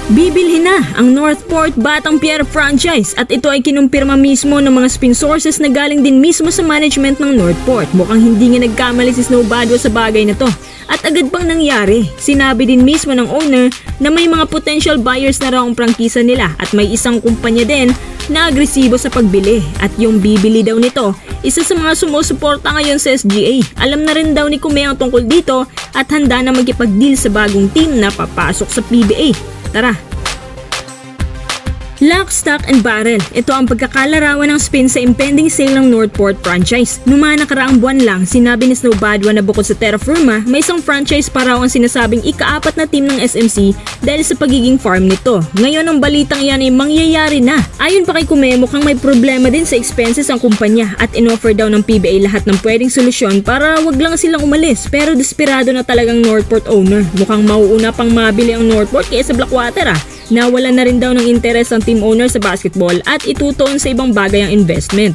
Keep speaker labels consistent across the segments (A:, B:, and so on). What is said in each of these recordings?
A: Bibilhin na ang Northport Batang Pier franchise at ito ay kinumpirma mismo ng mga spin sources na galing din mismo sa management ng Northport. Mukhang hindi nga nagkamali si Snow Badwa sa bagay na to. At agad pang nangyari, sinabi din mismo ng owner na may mga potential buyers na raw ang prangkisa nila at may isang kumpanya din na agresibo sa pagbili. At yung bibili daw nito, isa sa mga sumusuporta ngayon sa SGA. Alam na rin daw ni Kume ang tungkol dito at handa na magkipag-deal sa bagong team na papasok sa PBA. Tara! Lock, stock and barrel. Ito ang pagkakalarawan ng spin sa impending sale ng Northport franchise. Noong mga nakaraang buwan lang, sinabi ni Snow Badwa na bukod sa Terra Firma, may isang franchise pa raw ang sinasabing ika-4 na team ng SMC dahil sa pagiging farm nito. Ngayon ang balitang yan ay mangyayari na. Ayon pa kay Kume, mukhang may problema din sa expenses ang kumpanya at inoffer daw ng PBA lahat ng pwedeng solusyon para wag lang silang umalis. Pero desperado na talagang Northport owner. Mukhang mauuna pang mabili ang Northport kaysa Blackwater Nawala na rin daw ng interes ang team owner sa basketball at itutuon sa ibang bagay ang investment.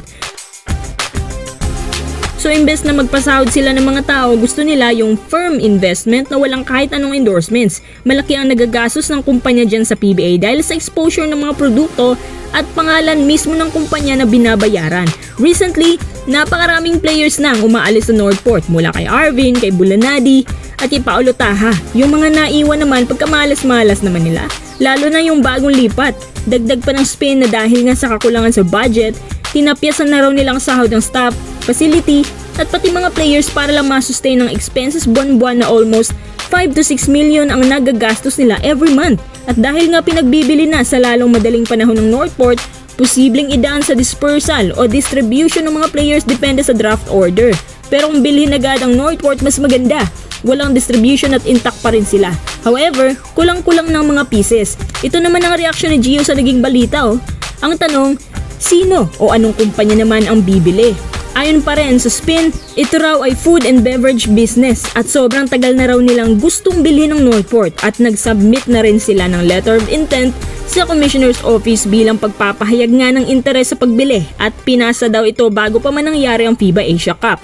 A: So imbes na magpasahod sila ng mga tao, gusto nila yung firm investment na walang kahit anong endorsements. Malaki ang nagagastos ng kumpanya dyan sa PBA dahil sa exposure ng mga produkto at pangalan mismo ng kumpanya na binabayaran. Recently, napakaraming players na ang umaalis sa Northport mula kay Arvin, kay Bulanadi at kay Paolo Taha. Yung mga naiwan naman pagkamalas-malas naman nila. Lalo na yung bagong lipat. Dagdag pa ng spin na dahil nga sa kakulangan sa budget, tinapyasan na raw nilang sahod ng staff, facility, at pati mga players para lang masustain ng expenses buwan-buwan na almost 5 to 6 million ang nagagastos nila every month. At dahil nga pinagbibili na sa lalong madaling panahon ng Northport, posibleng idaan sa dispersal o distribution ng mga players depende sa draft order. Pero kung bilhin agad ang Northport, mas maganda. Walang distribution at intact pa rin sila. However, kulang-kulang ng mga pieces. Ito naman ang reaksyon ni Gio sa naging balita. Ang tanong, sino o anong kumpanya naman ang bibili? Ayon pa rin sa spin, ito raw ay food and beverage business at sobrang tagal na raw nilang gustong bilhin ng Northport at nag-submit na rin sila ng letter of intent sa Commissioner's Office bilang pagpapahayag nga ng interes sa pagbili at pinasa daw ito bago pa man nangyari ang FIBA Asia Cup.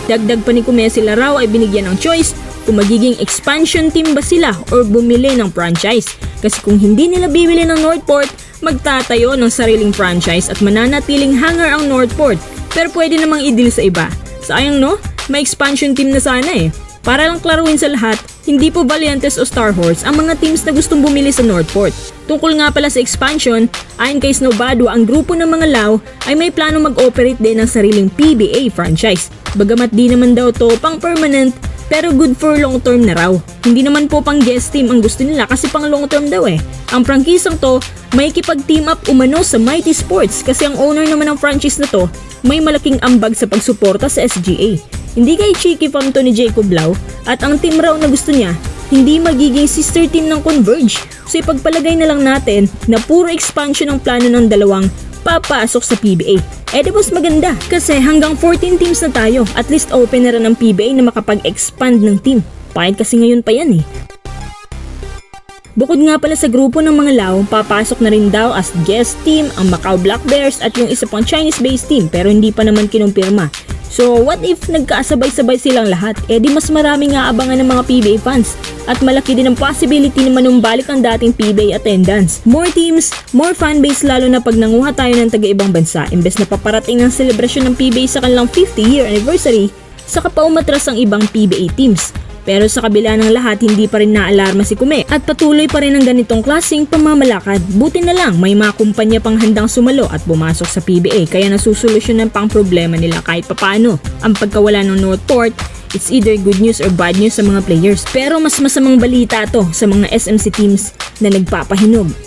A: Dagdag pa ni Kume, sila raw ay binigyan ng choice kung magiging expansion team ba sila or bumili ng franchise. Kasi kung hindi nila bibili ng Northport, magtatayo ng sariling franchise at mananatiling hanger ang Northport. Pero pwede namang i-deal sa iba. Sayang no? May expansion team na sana Para lang klaruhin sa lahat, hindi po Valientes o Star Horse ang mga teams na gustong bumili sa Northport. Tungkol nga pala sa expansion, ayon kay Snow Badwa, ang grupo ng mga Lao ay may plano mag-operate din ng sariling PBA franchise. Bagamat di naman daw to pang permanent, pero good for long term na raw. Hindi naman po pang guest team ang gusto nila kasi pang long term daw Ang prangkisang to, may kipag-team up umano sa Mighty Sports kasi ang owner naman ng franchise na to may malaking ambag sa pagsuporta sa SGA. Hindi kay Cheeky Fam to ni Jacob Lau at ang team raw na gusto niya, hindi magiging sister team ng Converge. So ipagpalagay na lang natin na puro expansion ang plano ng dalawang papasok sa PBA. Di mas maganda kasi hanggang 14 teams na tayo, at least open na rin ng PBA na makapag-expand ng team. Pahit kasi ngayon pa yan Bukod nga pala sa grupo ng mga Lao, papasok na rin daw as guest team ang Macau Black Bears at yung isa pang Chinese-based team pero hindi pa naman kinumpirma. So what if nagkasabay-sabay silang lahat? Di mas maraming aabangan ng mga PBA fans at malaki din ang possibility na manumbalik ang dating PBA attendance. More teams, more fanbase lalo na pag nanguha tayo ng taga-ibang bansa. Imbes na paparating ng selebrasyon ng PBA sa kanilang 50-year anniversary, saka pa umatras ang ibang PBA teams. Pero sa kabila ng lahat, hindi pa rin naalarma si Kume at patuloy pa rin ang ganitong klaseng pamamalakad. Buti na lang may mga kumpanya pang handang sumalo at pumasok sa PBA kaya nasusolusyonan pang problema nila kahit papano. Ang pagkawala ng Northport, it's either good news or bad news sa mga players. Pero mas masamang balita to sa mga SMC teams na nagpapahinog.